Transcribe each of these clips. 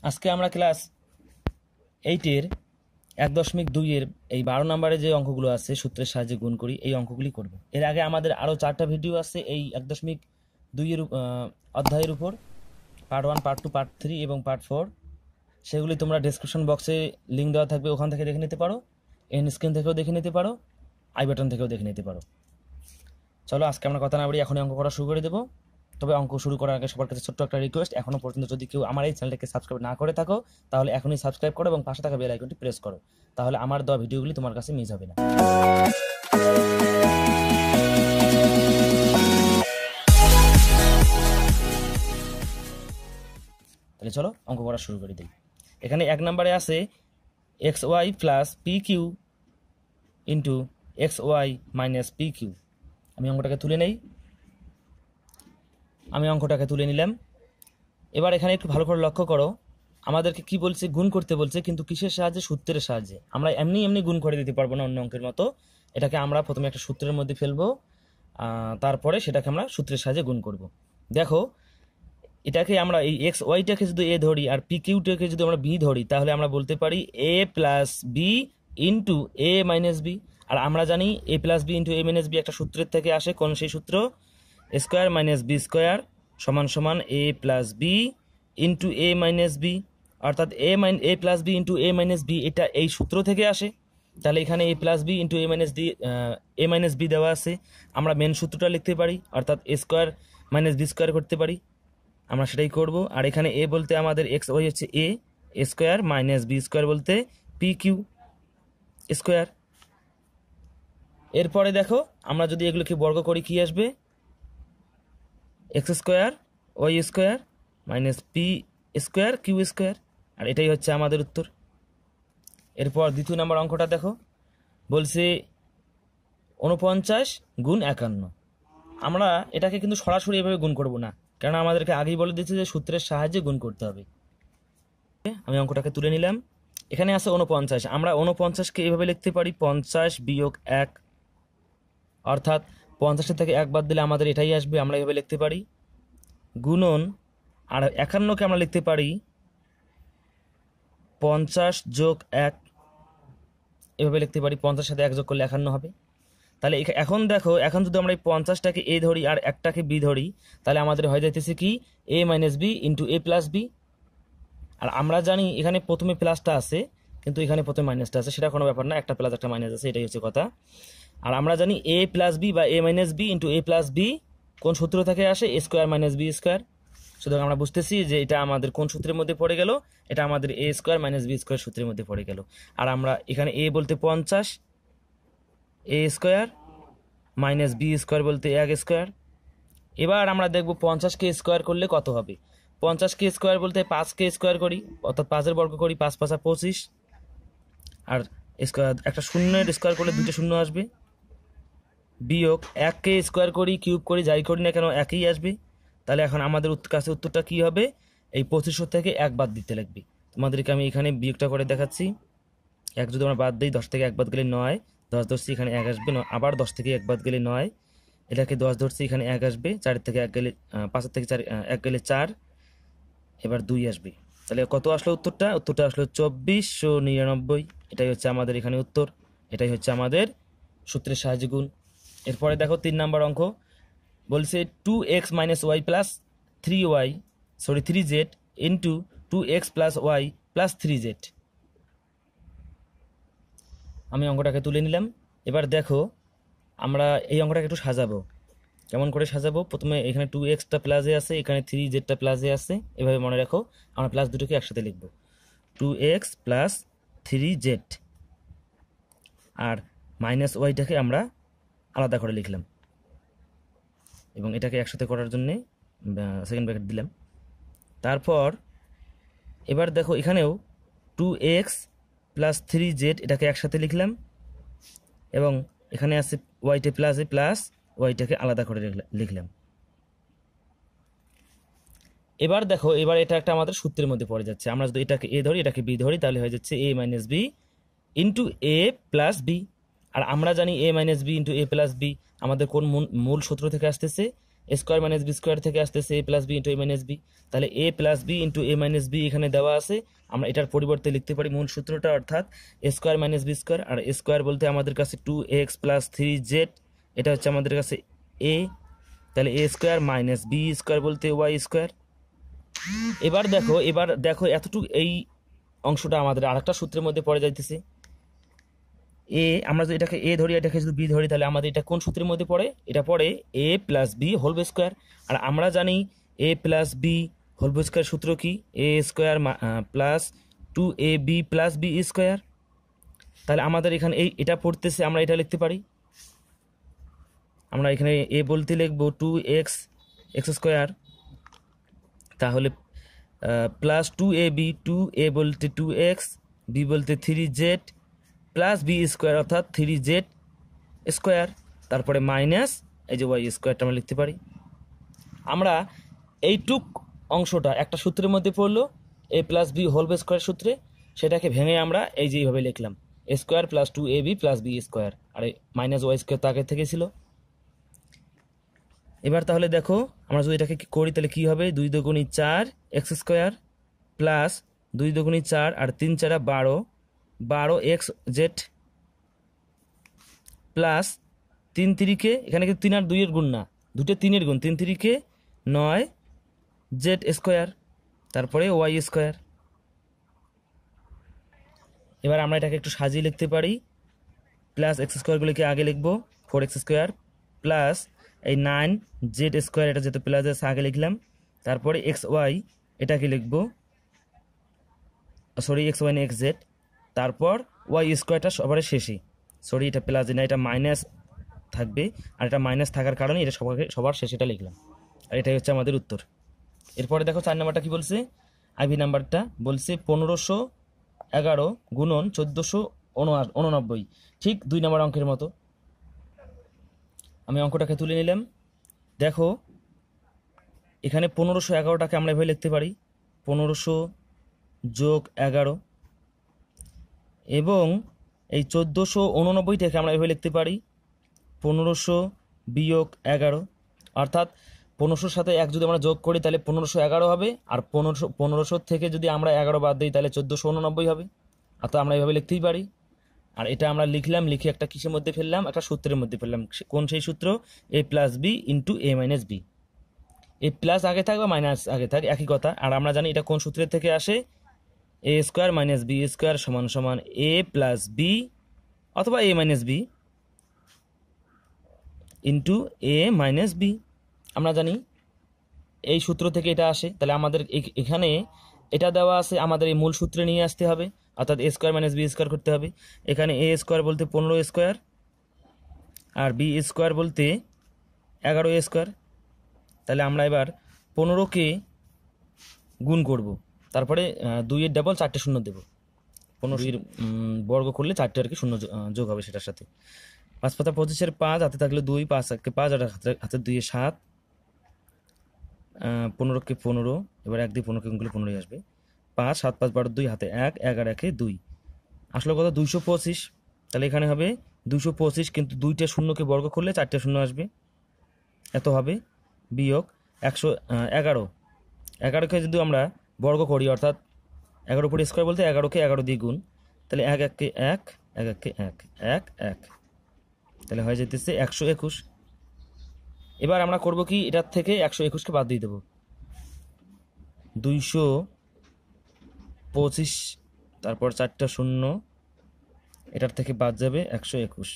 আজকে আমরা ক্লাস 8-এর 1.2-এর এই 12 নম্বরে যে অঙ্কগুলো আছে সূত্রের সাহায্যে গুণ করি এই অঙ্কগুলি করব। এর আগে আমাদের আরও 4টা ভিডিও আছে এই 1.2-এর অধ্যায়ের উপর, পার্ট 1, পার্ট 2, পার্ট 3 এবং পার্ট 4। সেগুলি তোমরা ডেসক্রিপশন বক্সে লিঙ্ক দেওয়া থাকবে, ওখান থেকে দেখে নিতে পারো, এন্ড স্ক্রিন থেকেও দেখে নিতে পারো, আই বাটন থেকেও দেখে নিতে পারো। চলো আজকে আমরা কথা না বলি এখনই অঙ্ক করা শুরু করে দেবো। তবে অঙ্ক শুরু করার আগে সবার কাছে ছোট্ট একটা রিকোয়েস্ট, এখনও পর্যন্ত যদি কেউ আমার এই চ্যানেলটাকে সাবস্ক্রাইব না করে থাকো তাহলে এখনই সাবস্ক্রাইব করো এবং পাশে থাকা বেল আইকনটি প্রেস করো, তাহলে আমার দেওয়া ভিডিওগুলি তোমার কাছে মিস হবে না। তাহলে চলো অঙ্ক করা শুরু করে দিই। এখানে 1 নম্বরে আছে xy plus P Q into xy minus P Q. আমি অঙ্কটাকে তুলে নিলাম। এবার এখানে একটু ভালো করে লক্ষ্য করো, আমাদেরকে কি বলছে, গুণ করতে বলছে, কিন্তু কিসের সাহায্যে? সূত্রের সাহায্যে। আমরা এমনি গুণ করে দিতে পারবো না অন্য অঙ্কের মতো। এটাকে আমরা প্রথমে একটা সূত্রের মধ্যে ফেলবো, তারপরে সেটাকে আমরা সূত্রের সাহায্যে গুণ করব। দেখো, এটাকে আমরা এই এক্স ওয়াইটাকে যদি এ ধরি আর পি কিউটাকে যদি আমরা বি ধরি, তাহলে আমরা বলতে পারি এ প্লাস বি ইন্টু এ মাইনাস বি। আর আমরা জানি A plus B into A minus B একটা সূত্রের থেকে আসে। কোন সেই সূত্র? স্কোয়ার মাইনাস বি স্কোয়ার সমান সমান এ প্লাস বি ইন্টু এ মাইনাস বি, অর্থাৎ এ প্লাস বি ইন্টু এ মাইনাস বি, এটা এই সূত্র থেকে আসে। তাহলে এখানে এ প্লাস বি ইন্টু এ মাইনাস বি দেওয়া আছে। আমরা মেন সূত্রটা লিখতে পারি, অর্থাৎ এ স্কোয়ার মাইনাস বি স্কোয়ার করতে পারি, আমরা সেটাই করব। আর এখানে এ বলতে আমাদের এক্স ওয়াই হচ্ছে A square minus B square বলতে পি কিউ স্কোয়ার। এরপরে দেখো, আমরা যদি এগুলোকে বর্গ করি কি আসবে? X square Y square minus P square Q square. আর এটাই হচ্ছে আমাদের উত্তর। এরপর দ্বিতীয় নম্বর অঙ্কটা দেখো, বলছে 49 গুণ 51। আমরা এটাকে কিন্তু সরাসরি এভাবে গুণ করব না, কারণ আমাদেরকে আগেই বলে দিয়েছে যে সূত্রের সাহায্যে গুণ করতে হবে। আমি অঙ্কটাকে তুলে নিলাম। এখানে আছে 49, আমরা 49কে এভাবে লিখতে পারি 50 বিয়োগ 1, অর্থাৎ 50 থেকে 1 বাদ দিলে আমাদের এটাই আসবে, আমরা এভাবে লিখতে পারি। গুণন, আর 51কে আমরা লিখতে পারি 50 যোগ 1, এভাবে লিখতে পারি। 50 সাথে 1 যোগ করলে 51 হবে। তাহলে এখন দেখো, এখন যদি আমরা এই 50টাকে এ ধরি আর 1টাকে বি ধরি, তাহলে আমাদের হয়ে যাইতেছে কি এ মাইনাস বি ইন্টু এ প্লাস বি। আর আমরা জানি এখানে প্রথমে প্লাসটা আছে, কিন্তু এখানে প্রথমে মাইনাসটা আছে, সেটা কোনো ব্যাপার না, একটা প্লাস একটা মাইনাস আছে, এটাই হচ্ছে কথা। আর আমরা জানি এ প্লাস বি বা এ মাইনাস বি ইন্টু এ প্লাস বি কোন সূত্র থেকে আসে? এ স্কোয়ার মাইনাস বি স্কোয়ার। সুতরাং আমরা বুঝতেছি যে এটা আমাদের কোন সূত্রের মধ্যে পড়ে গেল? এটা আমাদের এ স্কোয়ার মাইনাস বি স্কোয়ার সূত্রের মধ্যে পড়ে গেল। আর আমরা এখানে এ বলতে 50, এ স্কোয়ার মাইনাস বি স্কোয়ার বলতে 1 স্কোয়ার। এবার আমরা দেখব 50কে স্কোয়ার করলে কত হবে। 50কে স্কোয়ার বলতে 5কে স্কোয়ার করি, অর্থাৎ 5-এর বর্গ করি, 5 5 25। আর স্কোয়ার একটা শূন্যের স্কোয়ার করলে 2টা শূন্য আসবে। বিয়োগ 1কে স্কোয়ার করি, কিউব করি, যাই করি না কেন একই আসবে। তাহলে এখন আমাদের কাছে উত্তরটা কি হবে? এই 2500 থেকে 1 বাদ দিতে লাগবে। তোমাদেরকে আমি এখানে বিয়োগটা করে দেখাচ্ছি। 1 যদি আমরা বাদ দিই, 10 থেকে 1 বাদ গেলে 9, 10 ধরছি, এখানে 1 আসবে। আবার 10 থেকে 1 বাদ গেলে 9, এটাকে 10 ধরছি, এখানে 1 আসবে। 4 থেকে 1 গেলে 5 থেকে 1 গেলে 4, এবার 2 আসবে। তাহলে কত আসলো উত্তরটা? উত্তরটা আসলো 2499। এটাই হচ্ছে আমাদের এখানে উত্তর, এটাই হচ্ছে আমাদের সূত্রের সাহায্যে গুণ। এরপরে দেখো 3 নম্বর অঙ্ক, বলছে 2x minus Y plus 3z into 2x plus Y plus 3z। আমি অঙ্কটাকে তুলে নিলাম। এবার দেখো, আমরা এই অঙ্কটাকে একটু সাজাবো। কেমন করে সাজাবো? প্রথমে এখানে 2xটা প্লাসে আছে, এখানে 3zটা প্লাসে আছে, এভাবে মনে রাখো। আমরা প্লাস দুটোকে একসাথে লিখব, 2x প্লাস 3z। আর মাইনাস ওয়াইটাকে আমরা আলাদা করে লিখলাম, এবং এটাকে একসাথে করার জন্যে সেকেন্ড ব্র্যাকেট দিলাম। তারপর এবার দেখো, এখানেও 2x প্লাস 3z এটাকে একসাথে লিখলাম, এবং এখানে আছে ওয়াইটে প্লাসে, প্লাস ওয়াইটাকে আলাদা করে লিখলাম। এবার দেখো, এবার এটা একটা আমাদের সূত্রের মধ্যে পড়ে যাচ্ছে। আমরা যদি এটাকে এ ধরি, এটাকে বি ধরি, তাহলে হয়ে যাচ্ছে এ মাইনাস বি ইন্টু এ প্লাস বি। আর আমরা জানি A minus B into A plus B আমাদের কোন মূল সূত্র থেকে আসতেছে? এ স্কোয়ার মাইনাস বি স্কোয়ার থেকে আসতেছে এ প্লাস বি ইন্টু এ মাইনাস বি, তাহলে এ প্লাস বি ইন্টু এ মাইনাস বি এখানে দেওয়া আছে, আমরা এটার পরিবর্তে লিখতে পারি মূল সূত্রটা, অর্থাৎ এ স্কোয়ার মাইনাস বি স্কোয়ার, আর এ স্কোয়ার বলতে আমাদের কাছে 2x প্লাস 3z, এটা হচ্ছে আমাদের কাছে এ, তাহলে এ স্কোয়ার মাইনাস বি স্কোয়ার বলতে ওয়াই স্কোয়ার। এবার দেখো এতটুকু এই অংশটা আমাদের আরেকটা সূত্রের মধ্যে পড়ে যাইতেছে। এ আমরা যদি এটাকে এ ধরি, এটাকে যদি বি ধরি, তাহলে আমাদের এটা কোন সূত্রের মধ্যে পড়ে? এটা পড়ে A plus B whole square. আর আমরা জানি A plus B whole square সূত্র কি? A square plus 2ab plus B square. তাহলে আমাদের এখানে এটা পড়তেছে, আমরা এটা লিখতে পারি, আমরা এখানে এ বলতে লিখবো 2x স্কোয়ার, তাহলে প্লাস 2ab, 2a বলতে 2x, বি বলতে 3z প্লাস বি স্কোয়ার অর্থাৎ 3z স্কোয়ার, তারপরে মাইনাস এই যে ওয়াই স্কোয়ারটা আমরা লিখতে পারি। আমরা এইটুক অংশটা একটা সূত্রের মধ্যে পড়লো A plus B whole square সূত্রে, সেটাকে ভেঙে আমরা এই যে এইভাবে লিখলাম A square plus 2ab plus B square, আর মাইনাস ওয়াই স্কোয়ার তো আগে থেকে ছিল। এবার তাহলে দেখো আমরা যদি এটাকে করি তাহলে কি হবে? 2 দুগুণী 4 এক্স স্কোয়ার প্লাস 2 দুগুণী 4 আর 3 4 12 এক্স জেড প্লাস 3 3 এখানে কিন্তু 3 আর 2 এর গুণ না, 2 3 এর গুণ, 3 3 9 জেড স্কোয়ার, তারপরে ওয়াই স্কোয়ার। এবার আমরা এটাকে একটু সাজিয়ে লিখতে পারি, প্লাস এক্স স্কোয়ারগুলিকে আগে লিখবো 4x স্কোয়ার প্লাস এই 9 জেড স্কোয়ার, এটা যেহেতু প্লাস আছে আগে লিখলাম, তারপরে এক্স ওয়াই এটাকে লিখবো, সরি এক্স ওয়াই না এক্স জেড, তারপর ওয়াই স্কোয়ারটা সবার শেষে, সরি এটা প্লাস না এটা মাইনাস থাকবে, আর এটা মাইনাস থাকার কারণে এটা সবার শেষে এটা লিখলাম, আর এটাই হচ্ছে আমাদের উত্তর। এরপরে দেখো 4 নাম্বারটা কি বলছে? আইভি নাম্বারটা বলছে 1511 গুণন 1489, ঠিক 2 নম্বর অঙ্কের মতো। আমি অঙ্কটাকে তুলে নিলাম। দেখো এখানে 1511টাকে আমরা এভাবে লিখতে পারি 1500 যোগ 11, এবং এই 1489টাকে আমরা এভাবে লিখতে পারি 1500 বিয়োগ 11, অর্থাৎ 1500-র সাথে 1 যদি আমরা যোগ করি তাহলে 1511 হবে, আর 1500 থেকে যদি আমরা 11 বাদ দিই তাহলে 1489 হবে, অর্থাৎ আমরা এভাবে লিখতেই পারি। আর এটা আমরা লিখলাম, লিখে একটা কিসের মধ্যে ফেললাম? একটা সূত্রের মধ্যে ফেললাম। কোন সেই সূত্র? এ প্লাস বি ইন্টু এ মাইনাস বি। এ প্লাস আগে থাক বা মাইনাস আগে থাক একই কথা। আর আমরা জানি এটা কোন সূত্রের থেকে আসে? এ স্কোয়ার মাইনাস বি স্কোয়ার সমান সমান এ প্লাস বি অথবা এ মাইনাস বি ইন্টু এ মাইনাস বি। আমরা জানি এই সূত্র থেকে এটা আসে, তাহলে আমাদের এখানে এটা দেওয়া আছে, আমাদের এই মূল সূত্রে নিয়ে আসতে হবে, অর্থাৎ এ স্কোয়ার মাইনাস বি স্কোয়ার করতে হবে। এখানে এ স্কোয়ার বলতে 15 স্কোয়ার আর বি স্কোয়ার বলতে 11 স্কোয়ার। তাহলে আমরা এবার 15কে গুণ করব, তারপরে 2-এর ডাবল 4টে শূন্য দেবো, 15-এর বর্গ করলে 4টে আর কি শূন্য যোগ হবে সেটার সাথে। 5 পাতা 25-এর 5 হাতে থাকলে 2, 5 1 5 আর হাতে 2-এ 7, 15কে 15, এবার 1 দিয়ে 15কে গুণ করলে 15ই আসবে। 5 7 5 12 2 হাতে 1, 11 1 2, আসলে কত? 225। তাহলে এখানে হবে 225, কিন্তু 2টে শূন্যকে বর্গ করলে 4টে শূন্য আসবে, এত হবে, বিয়োগ 111কে যদি আমরা বর্গ করি, অর্থাৎ 11 উপরে স্কোয়ার বলতে 11কে 11 দিয়ে গুণ, তাহলে 1 1 কে 1 1 1 কে 1 1 1, তাহলে হয়ে যেতেছে 121। এবার আমরা করব কি? এটার থেকে 121কে বাদ দিয়ে দেবো, 225 তারপর 4টা শূন্য, এটার থেকে বাদ যাবে 121।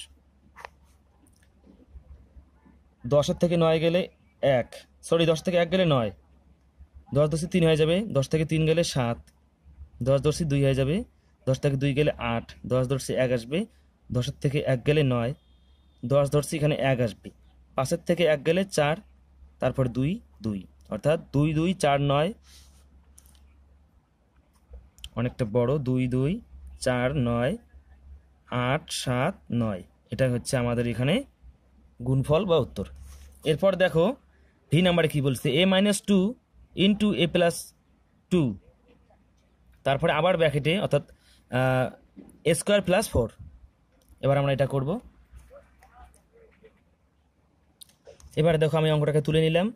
10-এর থেকে 9 গেলে 1, সরি 10 থেকে 1 গেলে 9, 10 10 3 হয়ে যাবে, 10 থেকে 3 গেলে 7, 10 10 2 হয়ে যাবে, 10 থেকে 2 গেলে 8, 10 10 1 আসবে, 10-এর থেকে 1 গেলে 9, 10 10 এখানে 1 আসবে, 5-এর থেকে 1 গেলে 4, তারপর 2 2, অর্থাৎ 2 2 4 9, অনেকটা বড়, 2 2 4 9 8 7 9, এটা হচ্ছে আমাদের এখানে গুণফল বা উত্তর। এরপর দেখো ভি নাম্বারে কি বলছে? a minus 2 into A plus 2, তারপরে আবার ব্র্যাকেটে, অর্থাৎ এ স্কোয়ার প্লাস 4। এবার আমরা এটা করব, এবারে দেখো আমি অঙ্কটাকে তুলে নিলাম,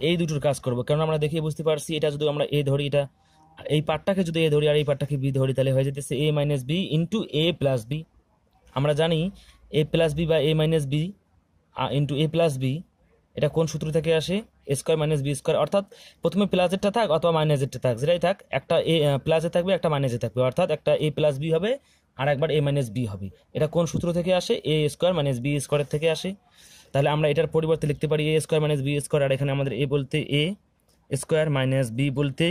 এই দুটোর কাজ করব, কারণ আমরা দেখে বুঝতে পারছি এটা যদি আমরা এ ধরি, এটা এই পার্টটাকে যদি এ ধরি আর এই পার্টটাকে বি ধরি, তাহলে হয়ে যেতেছে A minus B into A plus B. আমরা জানি এ প্লাস বি বা এ মাইনাস বি ইন্টু এ প্লাস বি, এটা কোন সূত্র থেকে আসে? এ স্কোয়ার মাইনাস বি স্কোয়ার। অর্থাৎ প্রথমে প্লাসেরটা থাক অথবা মাইনাসেরটা থাক, যেটাই থাক, একটা এ প্লাসে থাকবে একটা মাইনাসে থাকবে, অর্থাৎ একটা এ প্লাস বি হবে আর একবার এ মাইনাস বি হবে। এটা কোন সূত্র থেকে আসে? এ স্কোয়ার মাইনাস বি স্কোয়ারের থেকে আসে। তাহলে আমরা এটার পরিবর্তে লিখতে পারি এ স্কোয়ার মাইনাস বি স্কোয়ার, আর এখানে আমাদের এ বলতে এ স্কোয়ার মাইনাস বি বলতে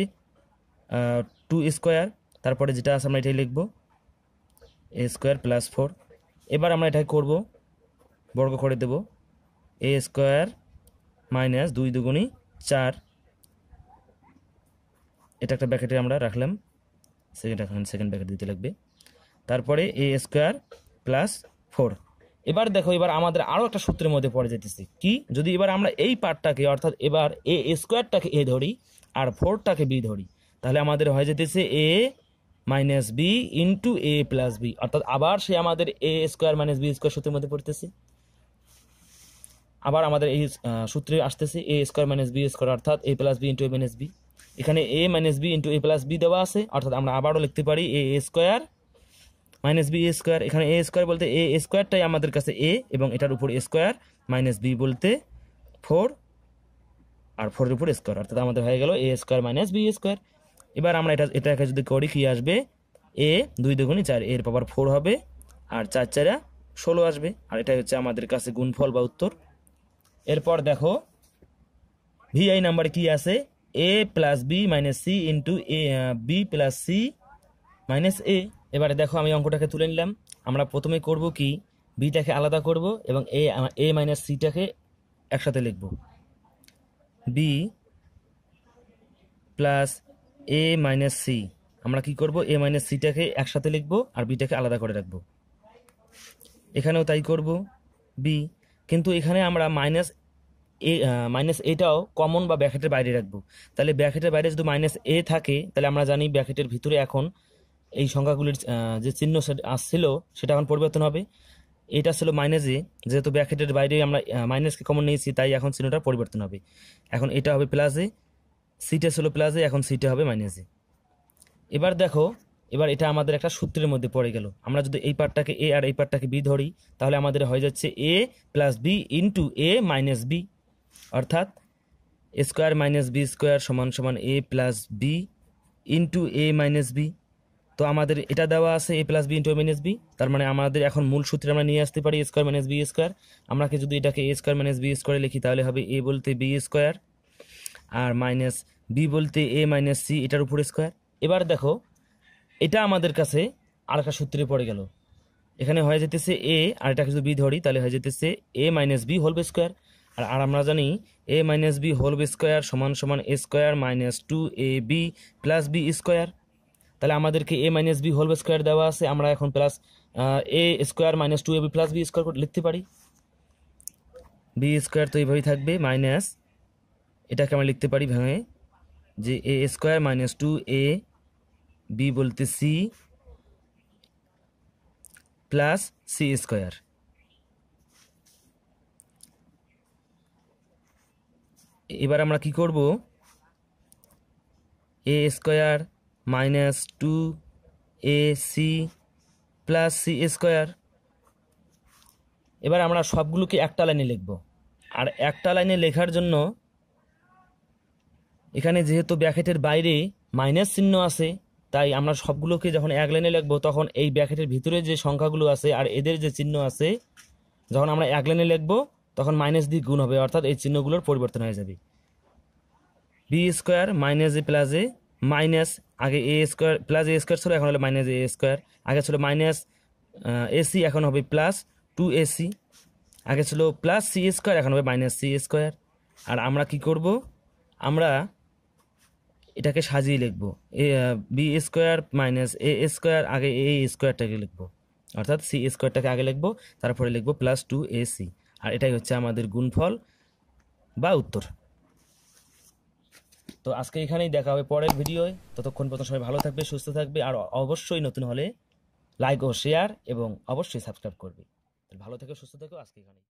2 স্কোয়ার, তারপরে যেটা আছে আমরা এটাই লিখবো এ স্কোয়ার প্লাস 4। এবার আমরা এটাই করব, বর্গ করে দেব এ স্কোয়ার মাইনাস 2 দুগুণী 4, এটা একটা ব্র্যাকেটে আমরা রাখলাম, সেকেন্ড ব্র্যাকেট দিতে লাগবে, তারপরে এ স্কোয়ার প্লাস 4। এবার দেখো, এবার আমাদের আরও একটা সূত্রের মধ্যে পড়ে যেতেছে কি, যদি এবার আমরা এই পার্টটাকে অর্থাৎ এবার এ স্কোয়ারটাকে এ ধরি আর 4টাকে বি ধরি, তাহলে আমাদের হয়ে যেতেছে A minus B into A plus B, অর্থাৎ আবার সে আমাদের এ স্কোয়ার মাইনাস বি স্কোয়ার সূত্রের মধ্যে পড়তেছে। আবার আমাদের এই সূত্রে আসতেছে এ স্কোয়ার মাইনাস বি স্কোয়ার, অর্থাৎ এ প্লাস বি ইন্টু এ মাইনাস বি। এখানে এ মাইনাস বি ইন্টু এ প্লাস বি দেওয়া আছে, অর্থাৎ আমরা আবারও লিখতে পারি এ স্কোয়ার মাইনাস বি স্কোয়ার। এখানে এ স্কোয়ার বলতে এ স্কোয়ারটাই আমাদের কাছে এ, এবং এটার উপর স্কোয়ার, মাইনাস বি বলতে 4 আর 4-এর উপর স্কোয়ার, অর্থাৎ আমাদের হয়ে গেল এ স্কোয়ার মাইনাস বি স্কোয়ার। এবার আমরা এটাকে যদি করি কি আসবে? এ 2 দুগুণী 4, এর পাওয়ার 4 হবে, আর 4 4 16 আসবে, আর এটাই হচ্ছে আমাদের কাছে গুণফল বা উত্তর। এরপর দেখো ভিআই নাম্বার কি আছে? A plus B minus C into A B plus C minus A. এবারে দেখো আমি অঙ্কটাকে তুলে নিলাম। আমরা প্রথমে করব কি, বিটাকে আলাদা করব এবং এ মাইনাস সিটাকে একসাথে লিখব, বি প্লাস এ মাইনাস সি। আমরা কি করব? এ মাইনাস সিটাকে একসাথে লিখব আর বিটাকে আলাদা করে রাখবো। এখানেও তাই করব, বি, কিন্তু এখানে আমরা মাইনাস এটাও কমন বা ব্র্যাকেটের বাইরে রাখবো। তাহলে ব্র্যাকেটের বাইরে যদি মাইনাস এ থাকে, তাহলে আমরা জানি ব্র্যাকেটের ভিতরে এখন এই সংখ্যাগুলির যে চিহ্ন আসছিল সেটা এখন পরিবর্তন হবে। এটা ছিল মাইনাস এ, যেহেতু ব্র্যাকেটের বাইরে আমরা মাইনাসকে কমন নিয়েছি, তাই এখন চিহ্নটা পরিবর্তন হবে। এখন এটা হবে প্লাস এ, সিটা ছিল প্লাস এ, এখন সিটা হবে মাইনাস এ। এবার দেখো, এবার এটা আমাদের একটা সূত্রের মধ্যে পড়ে গেল। আমরা যদি এই পার্টটাকে এ আর এই পার্টটাকে বি ধরি, তাহলে আমাদের হয়ে যাচ্ছে এ প্লাস বি ইন্টু এ মাইনাস বি, অর্থাৎ এ স্কোয়ার মাইনাস বি স্কোয়ার সমান সমান এ প্লাস বি ইন্টু এ মাইনাস বি। তো আমাদের এটা দেওয়া আছে A plus B into A minus B, তার মানে আমাদের এখন মূল সূত্রে আমরা নিয়ে আসতে পারি এ স্কোয়ার মাইনাস বি স্কোয়ার। আমরা যদি এটাকে এ স্কোয়ার মাইনাস বি স্কোয়ারে লিখি, তাহলে হবে এ বলতে বি স্কোয়ার আর মাইনাস বি বলতে এ মাইনাস সি, এটার উপর স্কোয়ার। এবার দেখো, এটা আমাদের কাছে আর একটা সূত্রে পড়ে গেল। এখানে হয়ে যেতেছে এ, আর এটাকে যদি বি ধরি, তাহলে হয়ে যেতেছে A minus B whole square. আর আমরা জানি A minus B whole square সমান সমান A square minus 2ab plus B square. তাহলে আমাদেরকে A minus B whole square দেওয়া আছে, আমরা এখন plus A square minus 2ab plus B square লিখতে পারি। বি স্কোয়ার তো এইভাবেই থাকবে, মাইনাস এটাকে আমরা লিখতে পারি ভেঙে যে এ স্কোয়ার মাইনাস 2ab বলতে সি প্লাস সি স্কোয়ার। এবার আমরা কি করব? A square minus 2ac plus C square. এবার আমরা সবগুলোকে একটা লাইনে লিখব, আর একটা লাইনে লেখার জন্য এখানে যেহেতু ব্র্যাকেটের বাইরে মাইনাস চিহ্ন আছে, তাই আমরা সবগুলোকে যখন এক লাইনে লিখবো, তখন এই ব্র্যাকেটের ভিতরে যে সংখ্যাগুলো আছে আর এদের যে চিহ্ন আছে, যখন আমরা এক লাইনে লিখবো তখন মাইনাস দিয়ে গুণ হবে, অর্থাৎ এই চিহ্নগুলোর পরিবর্তন হয়ে যাবে। বি স্কোয়ার মাইনাস এ প্লাস এ, মাইনাস আগে এ স্কোয়ার প্লাস এ স্কোয়ার ছিল, এখন হলো মাইনাস এ স্কোয়ার। আগে ছিল মাইনাস এসি, এখন হবে প্লাস 2ac। আগে ছিল প্লাস সি স্কোয়ার, এখন হবে মাইনাস সি স্কোয়ার। আর আমরা কি করব? আমরা এটাকে সাজিয়ে লিখবো, A B square minus A square, আগে এ স্কোয়ারটাকে লিখবো, অর্থাৎ সি স্কোয়ারটাকে আগে লিখবো, তারপরে লিখবো প্লাস 2ac। আর এটাই হচ্ছে আমাদের গুণফল বা উত্তর। তো আজকে এখানেই দেখা হবে পরের ভিডিওয়। ততক্ষণ পর্যন্ত সবাই ভালো থাকবে, সুস্থ থাকবে, আর অবশ্যই নতুন হলে লাইক ও শেয়ার এবং অবশ্যই সাবস্ক্রাইব করবে। ভালো থেকো, সুস্থ থেকো, আজকে এখানেই।